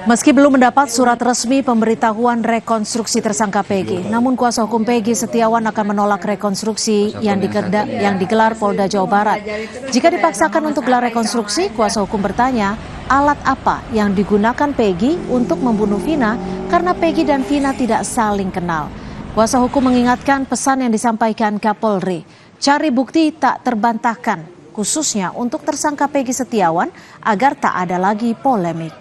Meski belum mendapat surat resmi pemberitahuan rekonstruksi tersangka Peggy, namun kuasa hukum Peggy Setiawan akan menolak rekonstruksi yang digelar Polda Jawa Barat. Jika dipaksakan untuk gelar rekonstruksi, kuasa hukum bertanya, alat apa yang digunakan Peggy untuk membunuh Vina karena Peggy dan Vina tidak saling kenal. Kuasa hukum mengingatkan pesan yang disampaikan Kapolri, cari bukti tak terbantahkan, khususnya untuk tersangka Peggy Setiawan agar tak ada lagi polemik.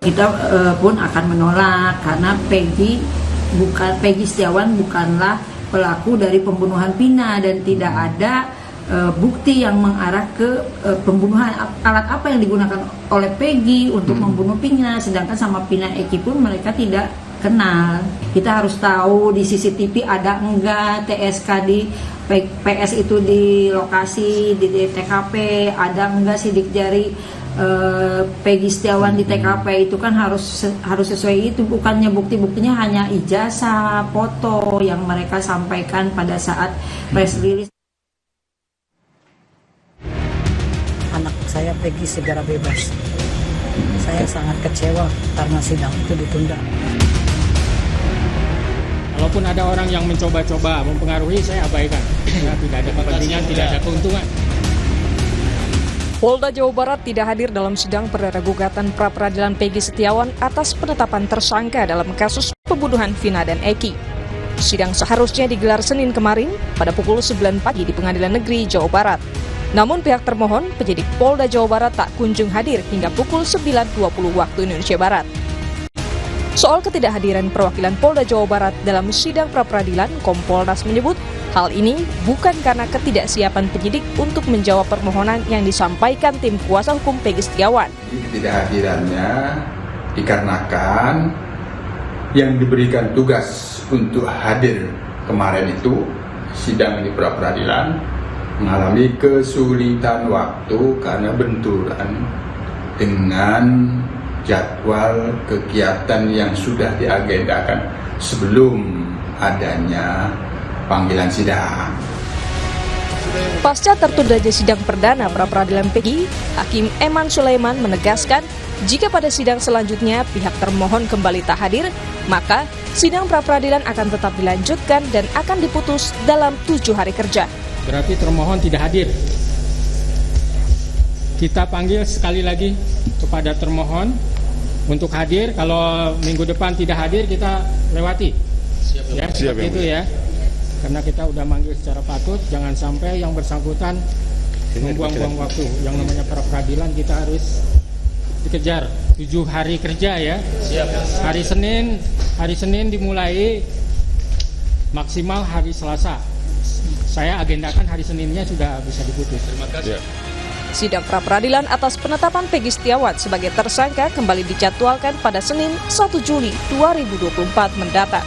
Kita pun akan menolak karena Peggy Setiawan bukanlah pelaku dari pembunuhan Vina dan tidak ada bukti yang mengarah ke pembunuhan. Alat apa yang digunakan oleh Peggy untuk membunuh Vina, sedangkan sama Vina Eki pun mereka tidak kenal. Kita harus tahu di CCTV ada enggak TSK di PS itu di lokasi di TKP, ada enggak sidik jari Peggy Setiawan di TKP. Itu kan harus sesuai itu, bukannya buktinya hanya ijazah, foto yang mereka sampaikan pada saat press release. Anak saya Peggy segera bebas. Saya sangat kecewa karena sidang itu ditunda. Walaupun ada orang yang mencoba-coba mempengaruhi, saya abaikan. Ya, tidak ada kepentingan, tidak ada keuntungan. Polda Jawa Barat tidak hadir dalam sidang perdana gugatan pra-peradilan Peggy Setiawan atas penetapan tersangka dalam kasus pembunuhan Vina dan Eki. Sidang seharusnya digelar Senin kemarin pada pukul 9 pagi di Pengadilan Negeri Jawa Barat. Namun pihak termohon, penyidik Polda Jawa Barat tak kunjung hadir hingga pukul 9.20 waktu Indonesia Barat. Soal ketidakhadiran perwakilan Polda Jawa Barat dalam sidang pra-peradilan, Kompolnas menyebut hal ini bukan karena ketidaksiapan penyidik untuk menjawab permohonan yang disampaikan tim kuasa hukum Peggy Setiawan. Ketidakhadirannya dikarenakan yang diberikan tugas untuk hadir kemarin itu sidang di pra-peradilan mengalami kesulitan waktu karena benturan dengan jadwal kegiatan yang sudah diagendakan sebelum adanya panggilan sidang. Pasca tertundanya sidang perdana pra-peradilan Peggy, Hakim Eman Sulaiman menegaskan jika pada sidang selanjutnya pihak termohon kembali tak hadir, maka sidang pra-peradilan akan tetap dilanjutkan dan akan diputus dalam 7 hari kerja. Berarti termohon tidak hadir. Kita panggil sekali lagi kepada termohon untuk hadir. Kalau minggu depan tidak hadir, kita lewati. Siap itu ya. Karena kita udah manggil secara patut, jangan sampai yang bersangkutan membuang-buang waktu. Yang namanya pra-peradilan kita harus dikejar 7 hari kerja ya. Siap. Hari Senin dimulai, maksimal hari Selasa. Saya agendakan hari Seninnya sudah bisa diputus. Terima kasih. Sidang pra-peradilan atas penetapan Peggy Setiawan sebagai tersangka kembali dijadwalkan pada Senin 1 Juli 2024 mendatang.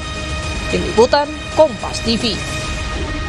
Tim Liputan Kompas TV.